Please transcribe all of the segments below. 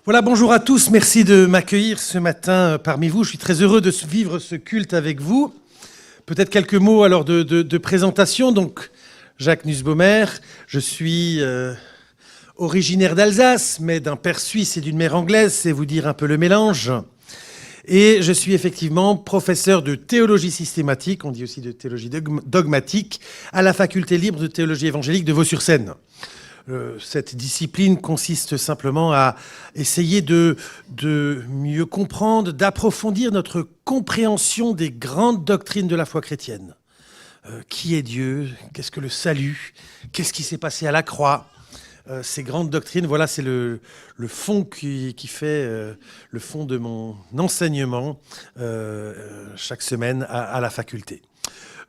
Voilà, bonjour à tous, merci de m'accueillir ce matin parmi vous. Je suis très heureux de vivre ce culte avec vous. Peut-être quelques mots alors de présentation. Donc, Jacques Nussbaumer, je suis originaire d'Alsace, mais d'un père suisse et d'une mère anglaise, c'est vous dire un peu le mélange. Et je suis effectivement professeur de théologie systématique, on dit aussi de théologie dogmatique, à la faculté libre de théologie évangélique de Vaux-sur-Seine. Cette discipline consiste simplement à essayer de mieux comprendre, d'approfondir notre compréhension des grandes doctrines de la foi chrétienne. Qui est Dieu? Qu'est-ce que le salut? Qu'est-ce qui s'est passé à la croix? Ces grandes doctrines, voilà, c'est le fond qui fait le fond de mon enseignement chaque semaine à la faculté.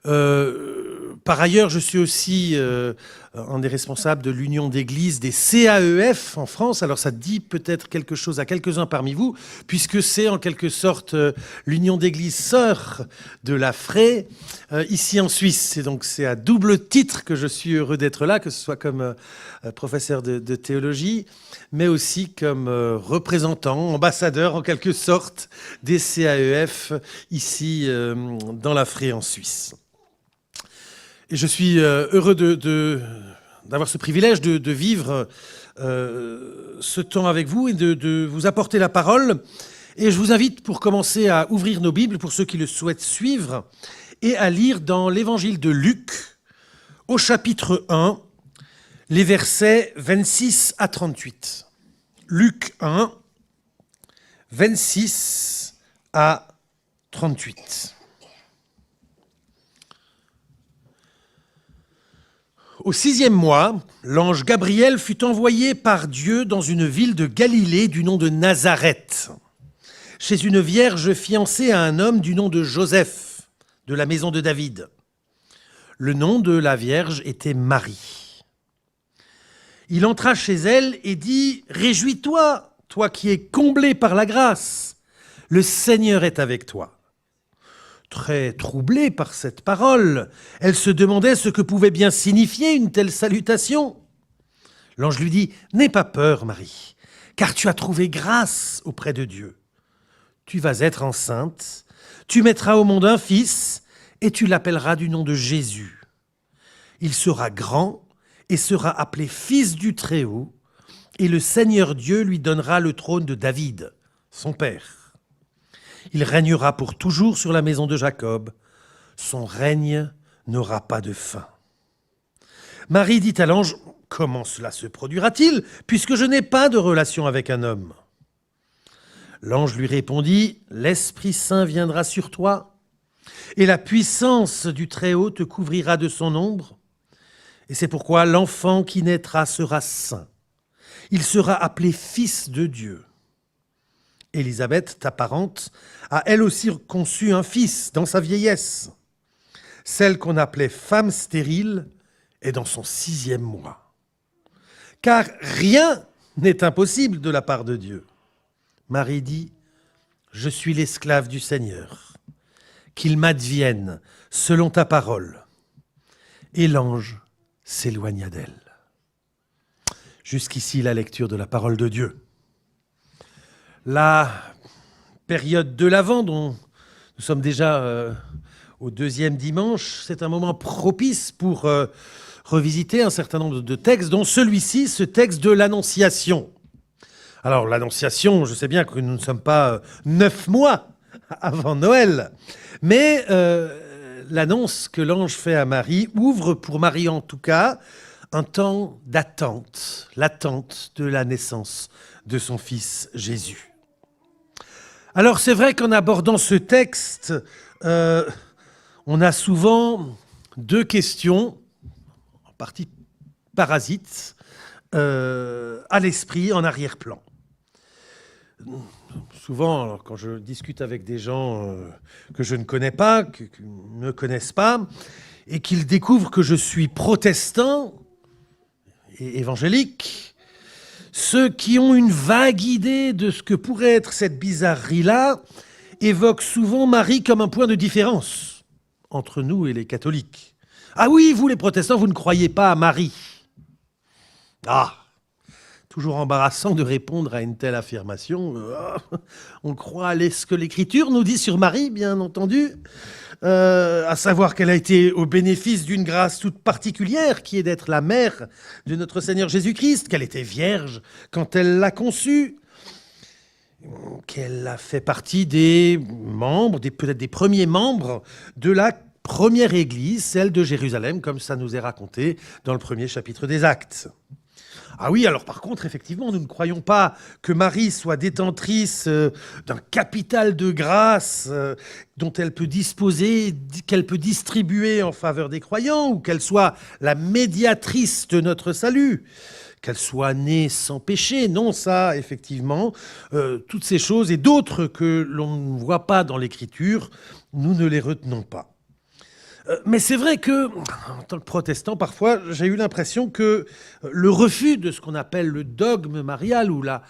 Par ailleurs, je suis aussi un des responsables de l'Union d'églises des CAEF en France. Alors ça dit peut-être quelque chose à quelques-uns parmi vous, puisque c'est en quelque sorte l'Union d'églises sœur de la FRE, ici en Suisse. Et donc c'est à double titre que je suis heureux d'être là, que ce soit comme professeur de théologie, mais aussi comme représentant, ambassadeur en quelque sorte des CAEF ici dans la FRE en Suisse. Et je suis heureux d'avoir ce privilège de vivre ce temps avec vous et de vous apporter la parole. Et je vous invite pour commencer à ouvrir nos Bibles, pour ceux qui le souhaitent suivre, et à lire dans l'Évangile de Luc, au chapitre 1, les versets 26 à 38. Luc 1, 26 à 38. Au 6e mois, l'ange Gabriel fut envoyé par Dieu dans une ville de Galilée du nom de Nazareth, chez une vierge fiancée à un homme du nom de Joseph, de la maison de David. Le nom de la vierge était Marie. Il entra chez elle et dit « Réjouis-toi, toi qui es comblée par la grâce, le Seigneur est avec toi. » Très troublée par cette parole, elle se demandait ce que pouvait bien signifier une telle salutation. L'ange lui dit « N'aie pas peur, Marie, car tu as trouvé grâce auprès de Dieu. Tu vas être enceinte, tu mettras au monde un fils, et tu l'appelleras du nom de Jésus. Il sera grand et sera appelé Fils du Très-Haut, et le Seigneur Dieu lui donnera le trône de David, son père. Il régnera pour toujours sur la maison de Jacob. Son règne n'aura pas de fin. » Marie dit à l'ange, « Comment cela se produira-t-il, puisque je n'ai pas de relation avec un homme ?» L'ange lui répondit, « L'Esprit Saint viendra sur toi, et la puissance du Très-Haut te couvrira de son ombre. Et c'est pourquoi l'enfant qui naîtra sera saint. Il sera appelé Fils de Dieu. Élisabeth, ta parente, a elle aussi conçu un fils dans sa vieillesse. Celle qu'on appelait femme stérile est dans son 6e mois. Car rien n'est impossible de la part de Dieu. Marie dit, « Je suis l'esclave du Seigneur, qu'il m'advienne selon ta parole. » Et l'ange s'éloigna d'elle. Jusqu'ici la lecture de la parole de Dieu. La période de l'Avent, dont nous sommes déjà au 2e dimanche, c'est un moment propice pour revisiter un certain nombre de textes, dont celui-ci, ce texte de l'Annonciation. Alors l'Annonciation, je sais bien que nous ne sommes pas 9 mois avant Noël, mais l'annonce que l'ange fait à Marie ouvre, pour Marie en tout cas, un temps d'attente, l'attente de la naissance de son fils Jésus. Alors c'est vrai qu'en abordant ce texte, on a souvent deux questions, en partie parasites, à l'esprit, en arrière-plan. Souvent, alors, quand je discute avec des gens que je ne connais pas, qui ne me connaissent pas, et qu'ils découvrent que je suis protestant et évangélique, ceux qui ont une vague idée de ce que pourrait être cette bizarrerie-là évoquent souvent Marie comme un point de différence entre nous et les catholiques. Ah oui, vous les protestants, vous ne croyez pas à Marie. Ah, Toujours embarrassant de répondre à une telle affirmation. On croit à ce que l'Écriture nous dit sur Marie, bien entendu, à savoir qu'elle a été au bénéfice d'une grâce toute particulière, qui est d'être la mère de notre Seigneur Jésus-Christ, qu'elle était vierge quand elle l'a conçu, qu'elle a fait partie des membres, peut-être des premiers membres de la première Église, celle de Jérusalem, comme ça nous est raconté dans le premier chapitre des Actes. Ah oui, alors par contre, effectivement, nous ne croyons pas que Marie soit détentrice d'un capital de grâce dont elle peut disposer, qu'elle peut distribuer en faveur des croyants, ou qu'elle soit la médiatrice de notre salut, qu'elle soit née sans péché. Non, ça, effectivement, toutes ces choses et d'autres que l'on ne voit pas dans l'Écriture, nous ne les retenons pas. Mais c'est vrai que, en tant que protestant, parfois, j'ai eu l'impression que le refus de ce qu'on appelle le dogme marial ou la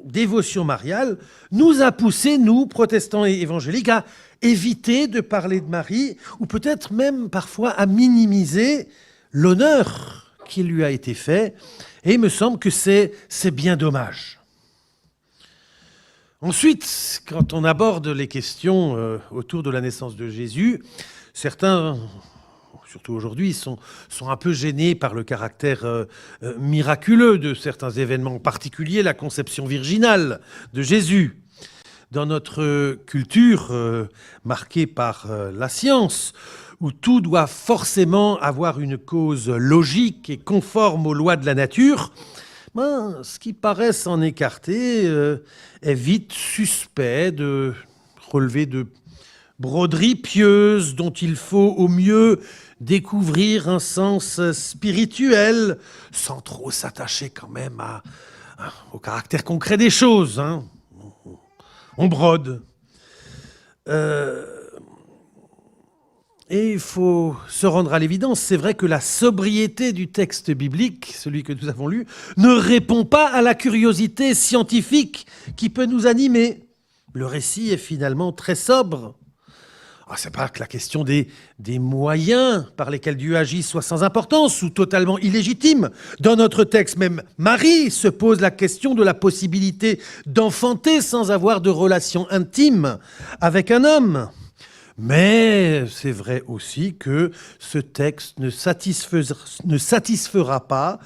dévotion mariale nous a poussés, nous, protestants et évangéliques, à éviter de parler de Marie ou peut-être même parfois à minimiser l'honneur qui lui a été fait. Et il me semble que c'est bien dommage. Ensuite, quand on aborde les questions autour de la naissance de Jésus, certains, surtout aujourd'hui, sont un peu gênés par le caractère miraculeux de certains événements, en particulier la conception virginale de Jésus. Dans notre culture marquée par la science, où tout doit forcément avoir une cause logique et conforme aux lois de la nature, ce qui paraît s'en écarter est vite suspect de relever de broderies pieuses dont il faut au mieux découvrir un sens spirituel sans trop s'attacher quand même au caractère concret des choses. Hein. On brode. Et il faut se rendre à l'évidence, c'est vrai que la sobriété du texte biblique, celui que nous avons lu, ne répond pas à la curiosité scientifique qui peut nous animer. Le récit est finalement très sobre. C'est pas que la question des moyens par lesquels Dieu agit soit sans importance ou totalement illégitime. Dans notre texte, même Marie se pose la question de la possibilité d'enfanter sans avoir de relation intime avec un homme. Mais c'est vrai aussi que ce texte ne satisfera pas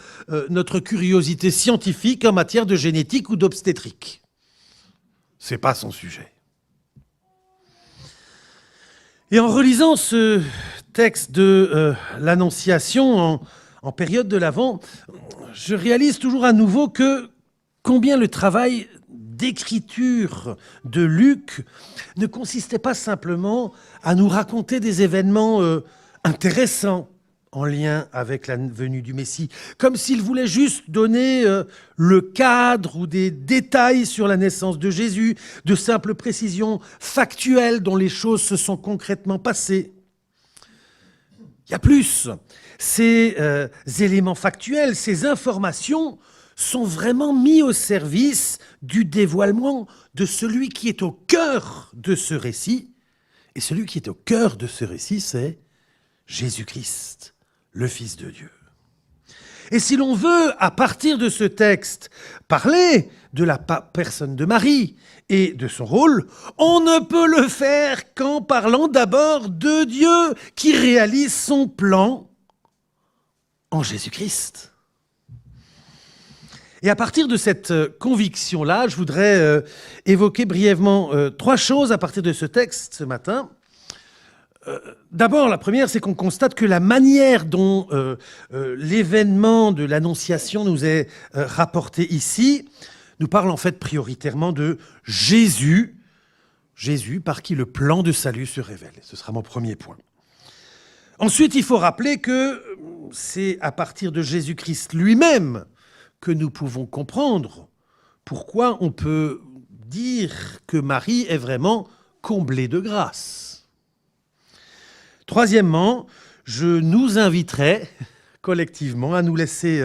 notre curiosité scientifique en matière de génétique ou d'obstétrique. C'est pas son sujet. Et en relisant ce texte de l'Annonciation en période de l'Avent, je réalise toujours à nouveau que combien le travail d'écriture de Luc ne consistait pas simplement à nous raconter des événements intéressants en lien avec la venue du Messie, comme s'il voulait juste donner le cadre ou des détails sur la naissance de Jésus, de simples précisions factuelles dont les choses se sont concrètement passées. Il y a plus. Ces éléments factuels, ces informations sont vraiment mis au service du dévoilement de celui qui est au cœur de ce récit. Et celui qui est au cœur de ce récit, c'est Jésus-Christ, le Fils de Dieu. Et si l'on veut, à partir de ce texte, parler de la personne de Marie et de son rôle, on ne peut le faire qu'en parlant d'abord de Dieu qui réalise son plan en Jésus-Christ. Et à partir de cette conviction-là, je voudrais évoquer brièvement trois choses à partir de ce texte ce matin. D'abord, la première, c'est qu'on constate que la manière dont l'événement de l'Annonciation nous est rapporté ici nous parle en fait prioritairement de Jésus, Jésus par qui le plan de salut se révèle. Ce sera mon premier point. Ensuite, il faut rappeler que c'est à partir de Jésus-Christ lui-même que nous pouvons comprendre pourquoi on peut dire que Marie est vraiment comblée de grâce. Troisièmement, je nous inviterai collectivement à nous laisser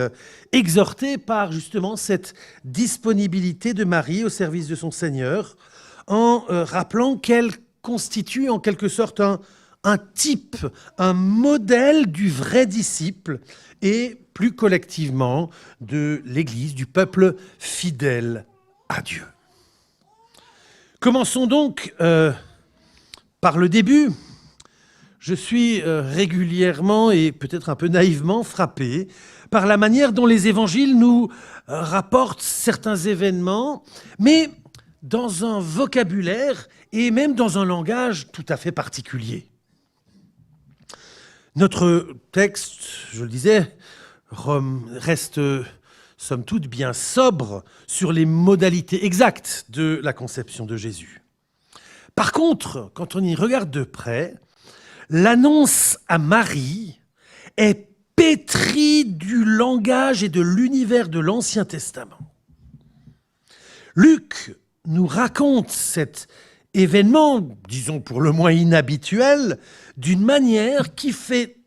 exhorter par justement cette disponibilité de Marie au service de son Seigneur, en rappelant qu'elle constitue en quelque sorte un un type, un modèle du vrai disciple et plus collectivement de l'Église, du peuple fidèle à Dieu. Commençons donc par le début. Je suis régulièrement et peut-être un peu naïvement frappé par la manière dont les évangiles nous rapportent certains événements, mais dans un vocabulaire et même dans un langage tout à fait particulier. Notre texte, je le disais, reste somme toute bien sobre sur les modalités exactes de la conception de Jésus. Par contre, quand on y regarde de près, l'annonce à Marie est pétrie du langage et de l'univers de l'Ancien Testament. Luc nous raconte cet événement, disons pour le moins inhabituel, d'une manière qui fait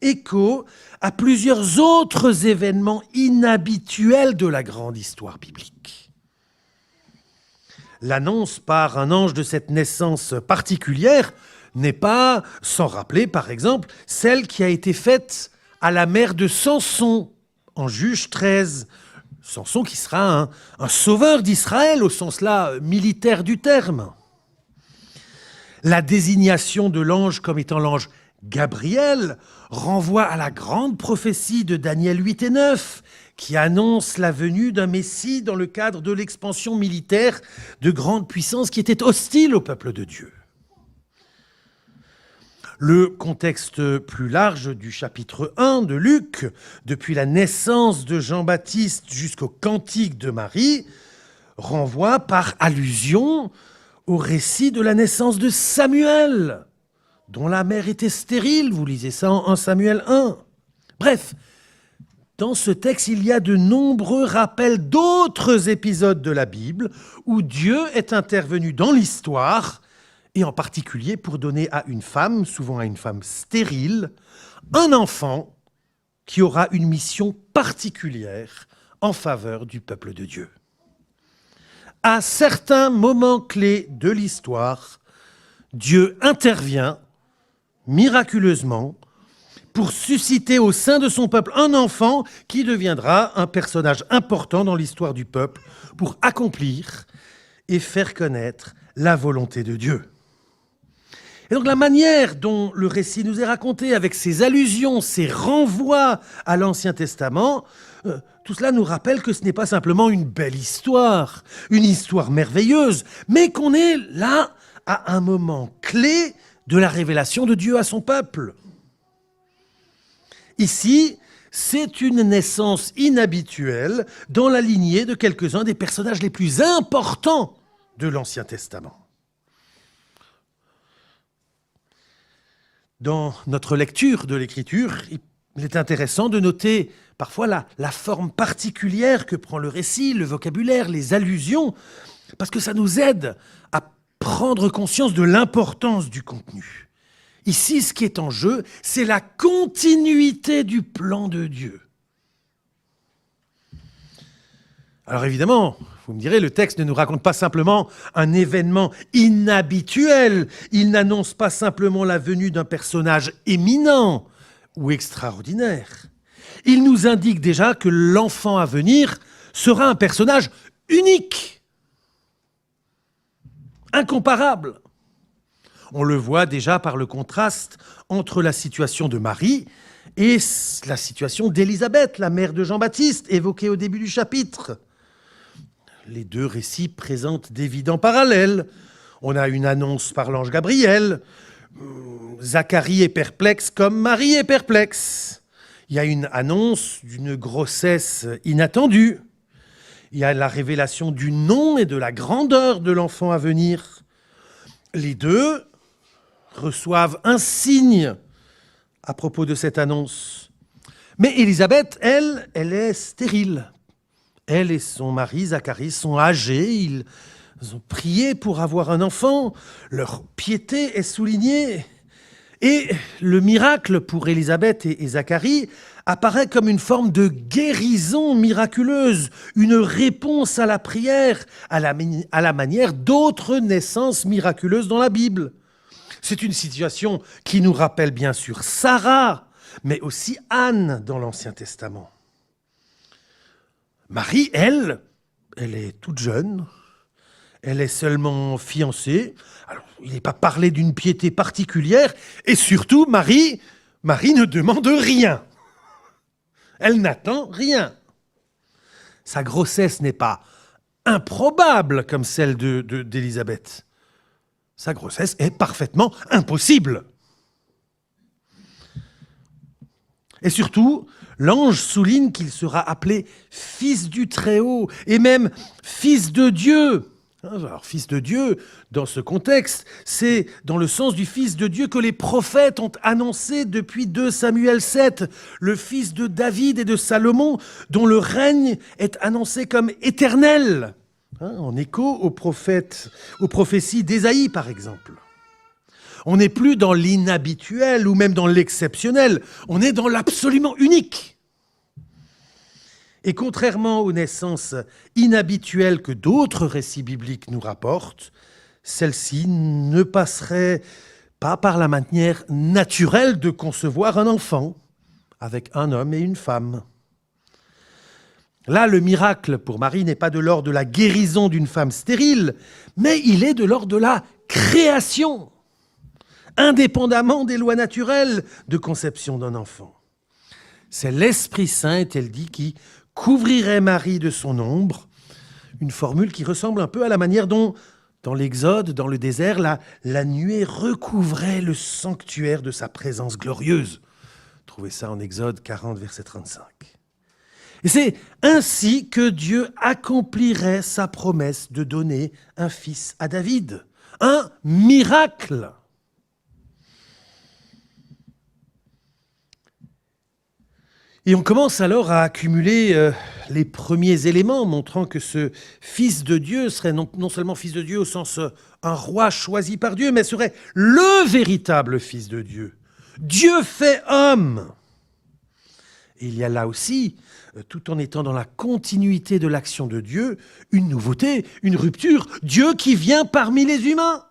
écho à plusieurs autres événements inhabituels de la grande histoire biblique. L'annonce par un ange de cette naissance particulière n'est pas sans rappeler, par exemple, celle qui a été faite à la mère de Samson, en Juge 13. Samson qui sera un sauveur d'Israël, au sens là militaire du terme. La désignation de l'ange comme étant l'ange Gabriel renvoie à la grande prophétie de Daniel 8 et 9, qui annonce la venue d'un Messie dans le cadre de l'expansion militaire de grandes puissances qui étaient hostiles au peuple de Dieu. Le contexte plus large du chapitre 1 de Luc, depuis la naissance de Jean-Baptiste jusqu'au cantique de Marie, renvoie par allusion au récit de la naissance de Samuel, dont la mère était stérile, vous lisez ça en 1 Samuel 1. Bref, dans ce texte, il y a de nombreux rappels d'autres épisodes de la Bible où Dieu est intervenu dans l'histoire, et en particulier pour donner à une femme, souvent à une femme stérile, un enfant qui aura une mission particulière en faveur du peuple de Dieu. À certains moments clés de l'histoire, Dieu intervient miraculeusement pour susciter au sein de son peuple un enfant qui deviendra un personnage important dans l'histoire du peuple pour accomplir et faire connaître la volonté de Dieu. Et donc la manière dont le récit nous est raconté, avec ses allusions, ses renvois à l'Ancien Testament, tout cela nous rappelle que ce n'est pas simplement une belle histoire, une histoire merveilleuse, mais qu'on est là à un moment clé de la révélation de Dieu à son peuple. Ici, c'est une naissance inhabituelle dans la lignée de quelques-uns des personnages les plus importants de l'Ancien Testament. Dans notre lecture de l'Écriture, il est intéressant de noter parfois la forme particulière que prend le récit, le vocabulaire, les allusions, parce que ça nous aide à prendre conscience de l'importance du contenu. Ici, ce qui est en jeu, c'est la continuité du plan de Dieu. Alors évidemment, vous me direz, le texte ne nous raconte pas simplement un événement inhabituel. Il n'annonce pas simplement la venue d'un personnage éminent ou extraordinaire. Il nous indique déjà que l'enfant à venir sera un personnage unique, incomparable. On le voit déjà par le contraste entre la situation de Marie et la situation d'Élisabeth, la mère de Jean-Baptiste, évoquée au début du chapitre. Les deux récits présentent d'évidents parallèles. On a une annonce par l'ange Gabriel. Zacharie est perplexe comme Marie est perplexe. Il y a une annonce d'une grossesse inattendue. Il y a la révélation du nom et de la grandeur de l'enfant à venir. Les deux reçoivent un signe à propos de cette annonce. Mais Élisabeth, elle est stérile. Elle et son mari, Zacharie, sont âgés. Ils ont prié pour avoir un enfant. Leur piété est soulignée. Et le miracle pour Élisabeth et Zacharie apparaît comme une forme de guérison miraculeuse, une réponse à la prière, à la manière d'autres naissances miraculeuses dans la Bible. C'est une situation qui nous rappelle bien sûr Sarah, mais aussi Anne dans l'Ancien Testament. Marie, elle est toute jeune, elle est seulement fiancée. Alors, il n'est pas parlé d'une piété particulière, et surtout, Marie ne demande rien. Elle n'attend rien. Sa grossesse n'est pas improbable comme celle d'Élisabeth. Sa grossesse est parfaitement impossible. Et surtout, l'ange souligne qu'il sera appelé fils du Très-Haut et même fils de Dieu. Alors, fils de Dieu, dans ce contexte, c'est dans le sens du fils de Dieu que les prophètes ont annoncé depuis 2 Samuel 7, le fils de David et de Salomon, dont le règne est annoncé comme éternel, en écho aux prophéties d'Ésaïe, par exemple. On n'est plus dans l'inhabituel ou même dans l'exceptionnel, on est dans l'absolument unique. Et contrairement aux naissances inhabituelles que d'autres récits bibliques nous rapportent, celle-ci ne passerait pas par la manière naturelle de concevoir un enfant, avec un homme et une femme. Là, le miracle pour Marie n'est pas de l'ordre de la guérison d'une femme stérile, mais il est de l'ordre de la création, indépendamment des lois naturelles de conception d'un enfant. C'est l'Esprit Saint, est-elle dit, qui couvrirait Marie de son ombre, une formule qui ressemble un peu à la manière dont, dans l'Exode, dans le désert, la nuée recouvrait le sanctuaire de sa présence glorieuse. Trouvez ça en Exode 40, verset 35. Et c'est ainsi que Dieu accomplirait sa promesse de donner un fils à David. Un miracle. Et on commence alors à accumuler les premiers éléments montrant que ce fils de Dieu serait non seulement fils de Dieu au sens un roi choisi par Dieu, mais serait le véritable fils de Dieu. Dieu fait homme. Et il y a là aussi, tout en étant dans la continuité de l'action de Dieu, une nouveauté, une rupture, Dieu qui vient parmi les humains.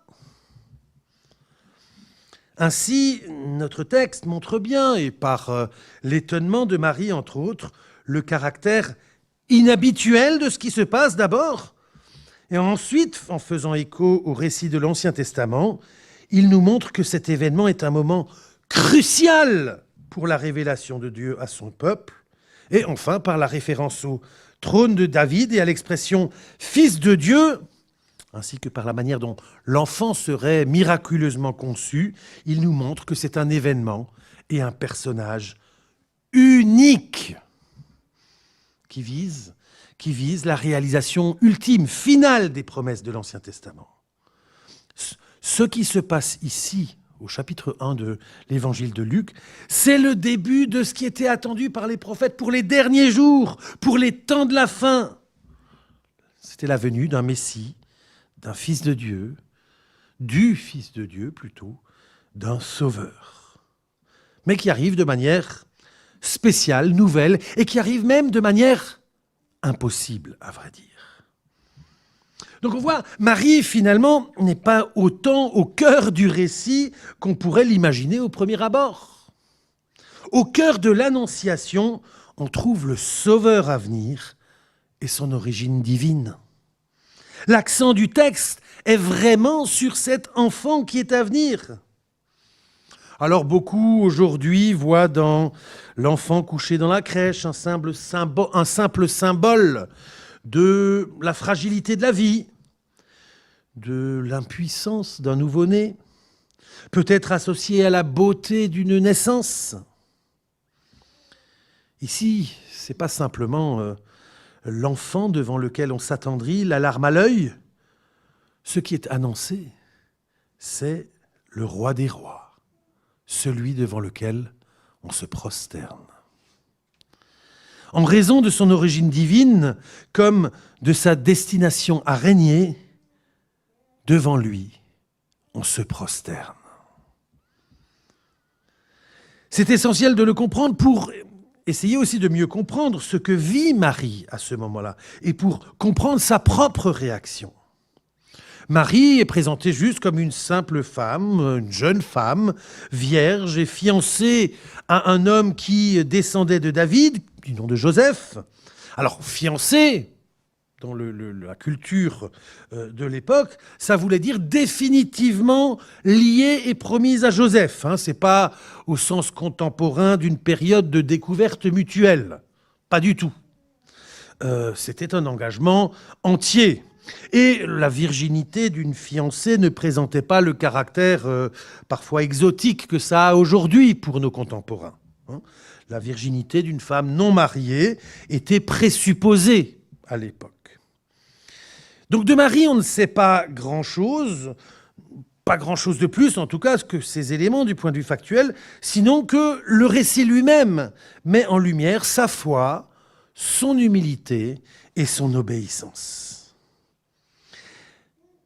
Ainsi, notre texte montre bien, et par l'étonnement de Marie, entre autres, le caractère inhabituel de ce qui se passe d'abord. Et ensuite, en faisant écho au récit de l'Ancien Testament, il nous montre que cet événement est un moment crucial pour la révélation de Dieu à son peuple. Et enfin, par la référence au trône de David et à l'expression « fils de Dieu », ainsi que par la manière dont l'enfant serait miraculeusement conçu, il nous montre que c'est un événement et un personnage unique qui vise la réalisation ultime, finale des promesses de l'Ancien Testament. Ce qui se passe ici, au chapitre 1 de l'évangile de Luc, c'est le début de ce qui était attendu par les prophètes pour les derniers jours, pour les temps de la fin. C'était la venue d'un Messie, d'un Fils de Dieu, du Fils de Dieu plutôt, d'un Sauveur. Mais qui arrive de manière spéciale, nouvelle, et qui arrive même de manière impossible, à vrai dire. Donc on voit, Marie finalement n'est pas autant au cœur du récit qu'on pourrait l'imaginer au premier abord. Au cœur de l'Annonciation, on trouve le Sauveur à venir et son origine divine. L'accent du texte est vraiment sur cet enfant qui est à venir. Alors beaucoup aujourd'hui voient dans l'enfant couché dans la crèche un simple symbole de la fragilité de la vie, de l'impuissance d'un nouveau-né, peut-être associé à la beauté d'une naissance. Ici, ce n'est pas simplement l'enfant devant lequel on s'attendrit, la larme à l'œil. Ce qui est annoncé, c'est le roi des rois, celui devant lequel on se prosterne. En raison de son origine divine, comme de sa destination à régner, devant lui, on se prosterne. C'est essentiel de le comprendre pour essayer aussi de mieux comprendre ce que vit Marie à ce moment-là et pour comprendre sa propre réaction. Marie est présentée juste comme une simple femme, une jeune femme, vierge et fiancée à un homme qui descendait de David, du nom de Joseph. Alors, fiancée, dans la culture de l'époque, ça voulait dire définitivement liée et promise à Joseph. Ce n'est pas au sens contemporain d'une période de découverte mutuelle. Pas du tout. C'était un engagement entier. Et la virginité d'une fiancée ne présentait pas le caractère parfois exotique que ça a aujourd'hui pour nos contemporains. La virginité d'une femme non mariée était présupposée à l'époque. Donc de Marie, on ne sait pas grand-chose de plus, en tout cas, que ces éléments du point de vue factuel, sinon que le récit lui-même met en lumière sa foi, son humilité et son obéissance.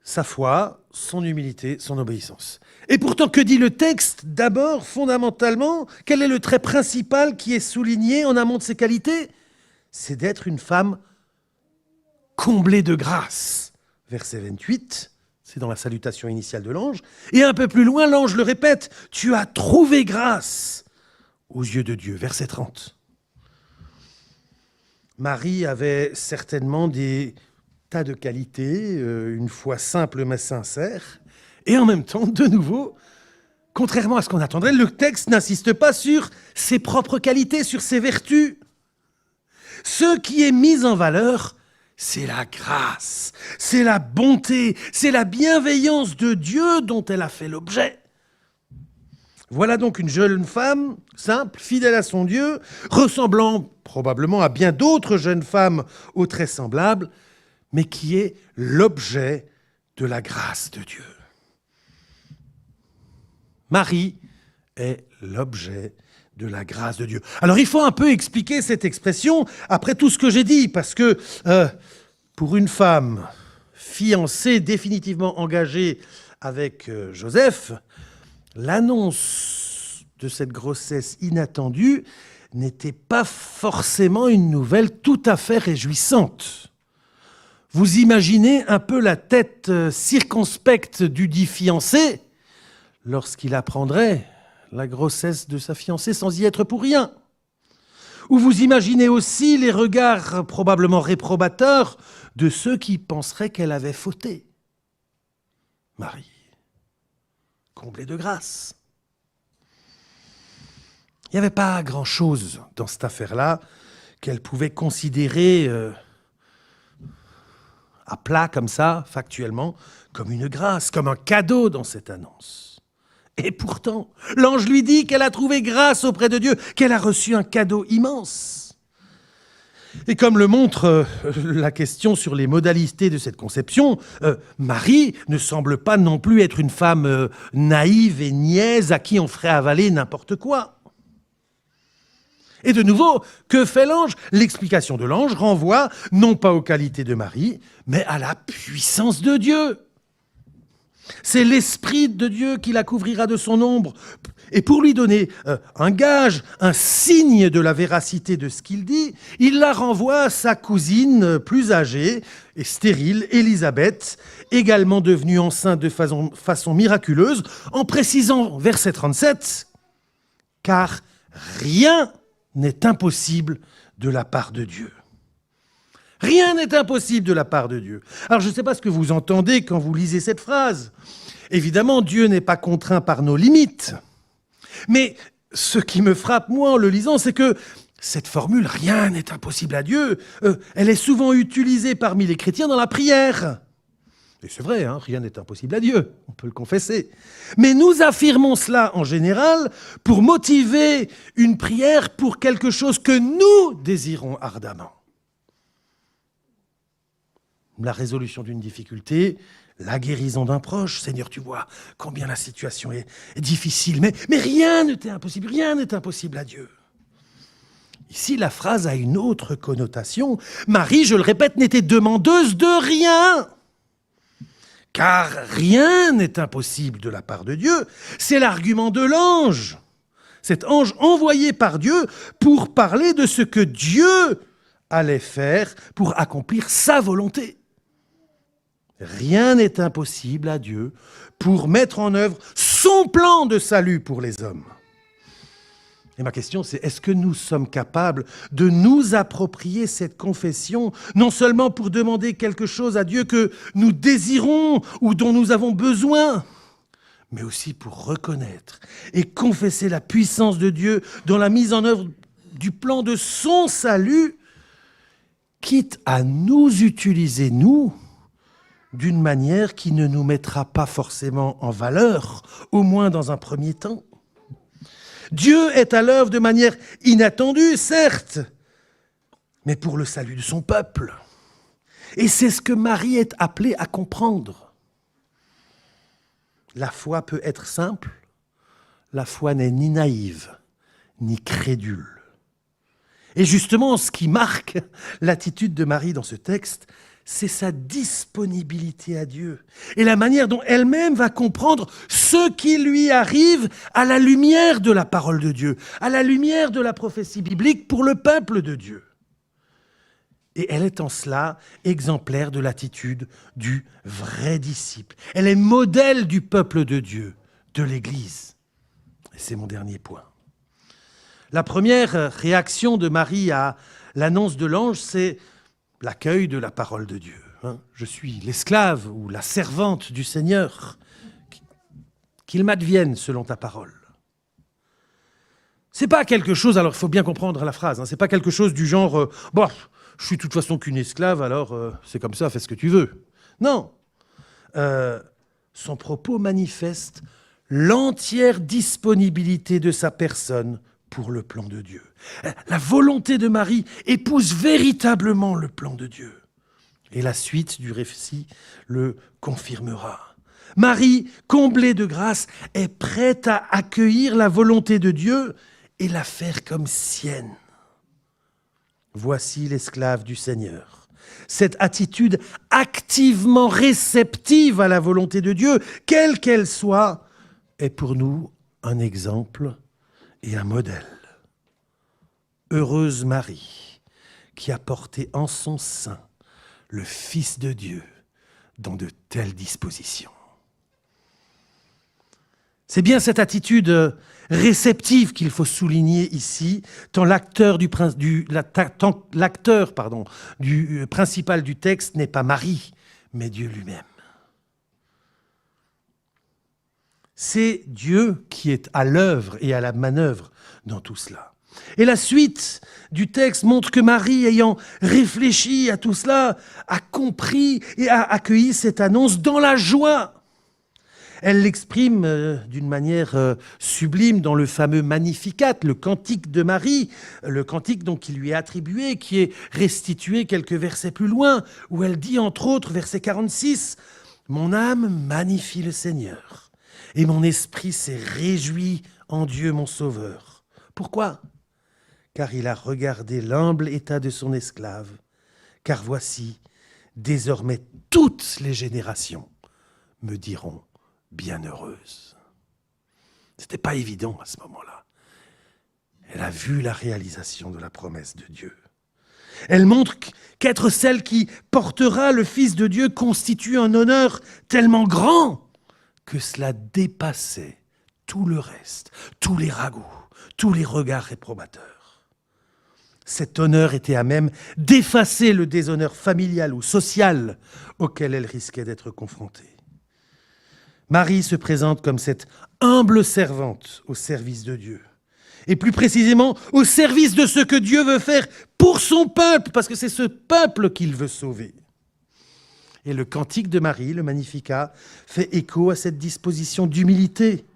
Sa foi, son humilité, son obéissance. Et pourtant, que dit le texte? D'abord, fondamentalement, quel est le trait principal qui est souligné en amont de ses qualités? C'est d'être une femme comblée de grâce. Verset 28, c'est dans la salutation initiale de l'ange. Et un peu plus loin, l'ange le répète, « Tu as trouvé grâce aux yeux de Dieu. » Verset 30. Marie avait certainement des tas de qualités, une foi simple mais sincère. Et en même temps, de nouveau, contrairement à ce qu'on attendrait, le texte n'insiste pas sur ses propres qualités, sur ses vertus. Ce qui est mis en valeur, c'est la grâce, c'est la bonté, c'est la bienveillance de Dieu dont elle a fait l'objet. Voilà donc une jeune femme, simple, fidèle à son Dieu, ressemblant probablement à bien d'autres jeunes femmes aux traits semblables, mais qui est l'objet de la grâce de Dieu. Marie est l'objet de la grâce de Dieu. Alors il faut un peu expliquer cette expression après tout ce que j'ai dit, parce que pour une femme fiancée, définitivement engagée avec Joseph, l'annonce de cette grossesse inattendue n'était pas forcément une nouvelle tout à fait réjouissante. Vous imaginez un peu la tête circonspecte du dit fiancé lorsqu'il apprendrait la grossesse de sa fiancée sans y être pour rien. Ou vous imaginez aussi les regards probablement réprobateurs de ceux qui penseraient qu'elle avait fauté. Marie, comblée de grâce. Il n'y avait pas grand-chose dans cette affaire-là qu'elle pouvait considérer à plat comme ça, factuellement, comme une grâce, comme un cadeau dans cette annonce. Et pourtant, l'ange lui dit qu'elle a trouvé grâce auprès de Dieu, qu'elle a reçu un cadeau immense. Et comme le montre la question sur les modalités de cette conception, Marie ne semble pas non plus être une femme naïve et niaise à qui on ferait avaler n'importe quoi. Et de nouveau, que fait l'ange? L'explication de l'ange renvoie non pas aux qualités de Marie, mais à la puissance de Dieu. C'est l'Esprit de Dieu qui la couvrira de son ombre. Et pour lui donner un gage, un signe de la véracité de ce qu'il dit, il la renvoie à sa cousine plus âgée et stérile, Élisabeth, également devenue enceinte de façon miraculeuse, en précisant, verset 37, « Car rien n'est impossible de la part de Dieu. » Rien n'est impossible de la part de Dieu. Alors je ne sais pas ce que vous entendez quand vous lisez cette phrase. Évidemment, Dieu n'est pas contraint par nos limites. Mais ce qui me frappe, moi, en le lisant, c'est que cette formule « rien n'est impossible à Dieu », elle est souvent utilisée parmi les chrétiens dans la prière. Et c'est vrai, rien n'est impossible à Dieu, on peut le confesser. Mais nous affirmons cela en général pour motiver une prière pour quelque chose que nous désirons ardemment. La résolution d'une difficulté, la guérison d'un proche. Seigneur, tu vois combien la situation est difficile, mais rien n'est impossible, rien n'est impossible à Dieu. Ici, la phrase a une autre connotation. Marie, je le répète, n'était demandeuse de rien. Car rien n'est impossible de la part de Dieu. C'est l'argument de l'ange. Cet ange envoyé par Dieu pour parler de ce que Dieu allait faire pour accomplir sa volonté. Rien n'est impossible à Dieu pour mettre en œuvre son plan de salut pour les hommes. Et ma question, c'est est-ce que nous sommes capables de nous approprier cette confession, non seulement pour demander quelque chose à Dieu que nous désirons ou dont nous avons besoin, mais aussi pour reconnaître et confesser la puissance de Dieu dans la mise en œuvre du plan de son salut, quitte à nous utiliser, nous, d'une manière qui ne nous mettra pas forcément en valeur, au moins dans un premier temps. Dieu est à l'œuvre de manière inattendue, certes, mais pour le salut de son peuple. Et c'est ce que Marie est appelée à comprendre. La foi peut être simple, la foi n'est ni naïve, ni crédule. Et justement, ce qui marque l'attitude de Marie dans ce texte, c'est sa disponibilité à Dieu et la manière dont elle-même va comprendre ce qui lui arrive à la lumière de la parole de Dieu, à la lumière de la prophétie biblique pour le peuple de Dieu. Et elle est en cela exemplaire de l'attitude du vrai disciple. Elle est modèle du peuple de Dieu, de l'Église. Et c'est mon dernier point. La première réaction de Marie à l'annonce de l'ange, c'est l'accueil de la parole de Dieu. Je suis l'esclave ou la servante du Seigneur. Qu'il m'advienne selon ta parole. C'est pas quelque chose, alors il faut bien comprendre la phrase, c'est pas quelque chose du genre je suis de toute façon qu'une esclave, alors c'est comme ça, fais ce que tu veux. Non. Son propos manifeste l'entière disponibilité de sa personne pour le plan de Dieu. La volonté de Marie épouse véritablement le plan de Dieu. Et la suite du récit le confirmera. Marie, comblée de grâce, est prête à accueillir la volonté de Dieu et la faire comme sienne. Voici l'esclave du Seigneur. Cette attitude activement réceptive à la volonté de Dieu, quelle qu'elle soit, est pour nous un exemple et un modèle. Heureuse Marie, qui a porté en son sein le Fils de Dieu dans de telles dispositions. C'est bien cette attitude réceptive qu'il faut souligner ici, tant l'acteur principal du texte n'est pas Marie, mais Dieu lui-même. C'est Dieu qui est à l'œuvre et à la manœuvre dans tout cela. Et la suite du texte montre que Marie, ayant réfléchi à tout cela, a compris et a accueilli cette annonce dans la joie. Elle l'exprime d'une manière sublime dans le fameux Magnificat, le cantique de Marie, le cantique donc qui lui est attribué, qui est restitué quelques versets plus loin, où elle dit entre autres, verset 46, « Mon âme magnifie le Seigneur, et mon esprit s'est réjoui en Dieu mon Sauveur. » Pourquoi ? Car il a regardé l'humble état de son esclave, car voici, désormais toutes les générations me diront bienheureuse. C'était pas évident à ce moment-là. Elle a vu la réalisation de la promesse de Dieu. Elle montre qu'être celle qui portera le Fils de Dieu constitue un honneur tellement grand que cela dépassait tout le reste, tous les ragots, tous les regards réprobateurs. Cet honneur était à même d'effacer le déshonneur familial ou social auquel elle risquait d'être confrontée. Marie se présente comme cette humble servante au service de Dieu. Et plus précisément, au service de ce que Dieu veut faire pour son peuple, parce que c'est ce peuple qu'il veut sauver. Et le cantique de Marie, le Magnificat, fait écho à cette disposition d'humilité.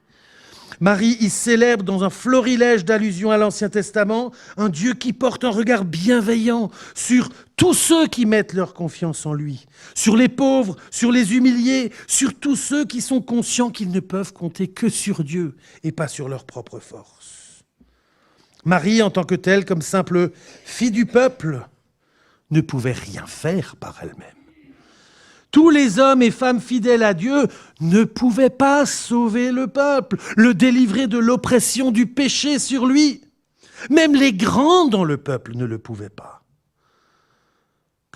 Marie y célèbre dans un florilège d'allusions à l'Ancien Testament un Dieu qui porte un regard bienveillant sur tous ceux qui mettent leur confiance en lui, sur les pauvres, sur les humiliés, sur tous ceux qui sont conscients qu'ils ne peuvent compter que sur Dieu et pas sur leur propre force. Marie, en tant que telle, comme simple fille du peuple, ne pouvait rien faire par elle-même. Tous les hommes et femmes fidèles à Dieu ne pouvaient pas sauver le peuple, le délivrer de l'oppression du péché sur lui. Même les grands dans le peuple ne le pouvaient pas.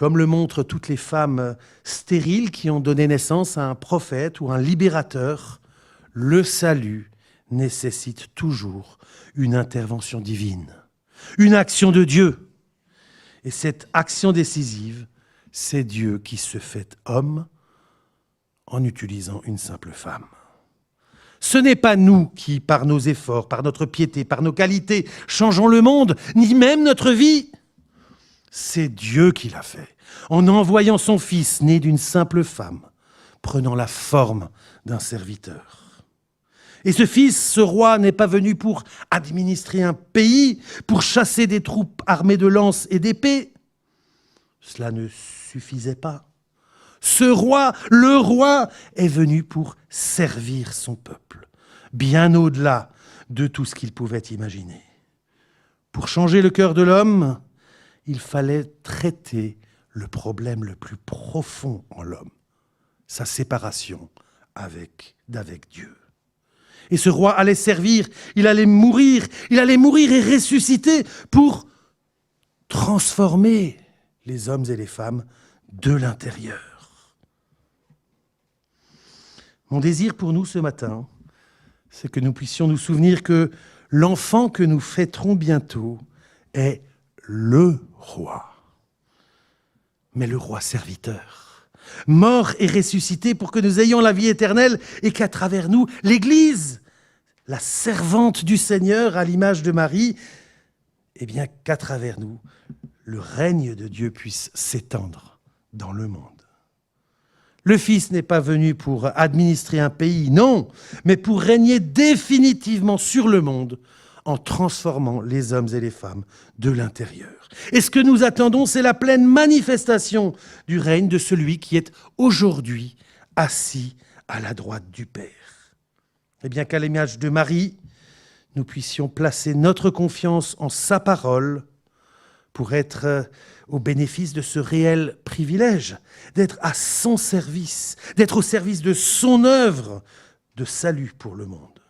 comme le montrent toutes les femmes stériles qui ont donné naissance à un prophète ou un libérateur, le salut nécessite toujours une intervention divine, une action de Dieu. Et cette action décisive, c'est Dieu qui se fait homme en utilisant une simple femme. Ce n'est pas nous qui, par nos efforts, par notre piété, par nos qualités, changeons le monde, ni même notre vie. C'est Dieu qui l'a fait, en envoyant son Fils né d'une simple femme, prenant la forme d'un serviteur. Et ce Fils, ce roi, n'est pas venu pour administrer un pays, pour chasser des troupes armées de lances et d'épées. Cela ne suffisait pas. Ce roi, le roi, est venu pour servir son peuple, bien au-delà de tout ce qu'il pouvait imaginer. Pour changer le cœur de l'homme, il fallait traiter le problème le plus profond en l'homme, sa séparation d'avec Dieu. Et ce roi allait servir, il allait mourir et ressusciter pour transformer les hommes et les femmes de l'intérieur. Mon désir pour nous ce matin, c'est que nous puissions nous souvenir que l'enfant que nous fêterons bientôt est le roi, mais le roi serviteur, mort et ressuscité pour que nous ayons la vie éternelle et qu'à travers nous, l'Église, la servante du Seigneur à l'image de Marie, eh bien qu'à travers nous, le règne de Dieu puisse s'étendre dans le monde. Le Fils n'est pas venu pour administrer un pays, non, mais pour régner définitivement sur le monde en transformant les hommes et les femmes de l'intérieur. Et ce que nous attendons, c'est la pleine manifestation du règne de celui qui est aujourd'hui assis à la droite du Père. Et bien qu'à l'image de Marie, nous puissions placer notre confiance en sa parole pour être au bénéfice de ce réel privilège, d'être à son service, d'être au service de son œuvre de salut pour le monde.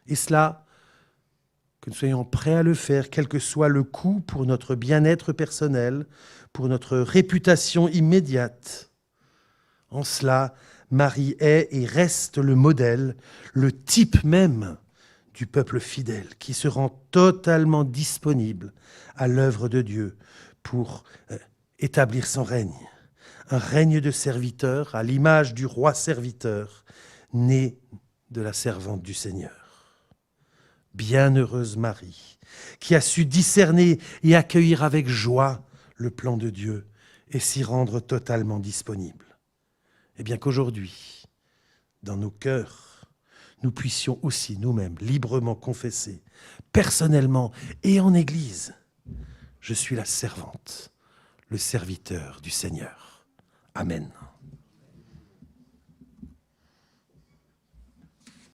Et cela, que nous soyons prêts à le faire, quel que soit le coût pour notre bien-être personnel, pour notre réputation immédiate. En cela, Marie est et reste le modèle, le type même du peuple fidèle qui se rend totalement disponible à l'œuvre de Dieu pour établir son règne. Un règne de serviteur à l'image du roi serviteur, né de la servante du Seigneur. Bienheureuse Marie, qui a su discerner et accueillir avec joie le plan de Dieu et s'y rendre totalement disponible. Et bien qu'aujourd'hui, dans nos cœurs, nous puissions aussi nous-mêmes librement confesser, personnellement et en Église, je suis la servante, le serviteur du Seigneur. Amen.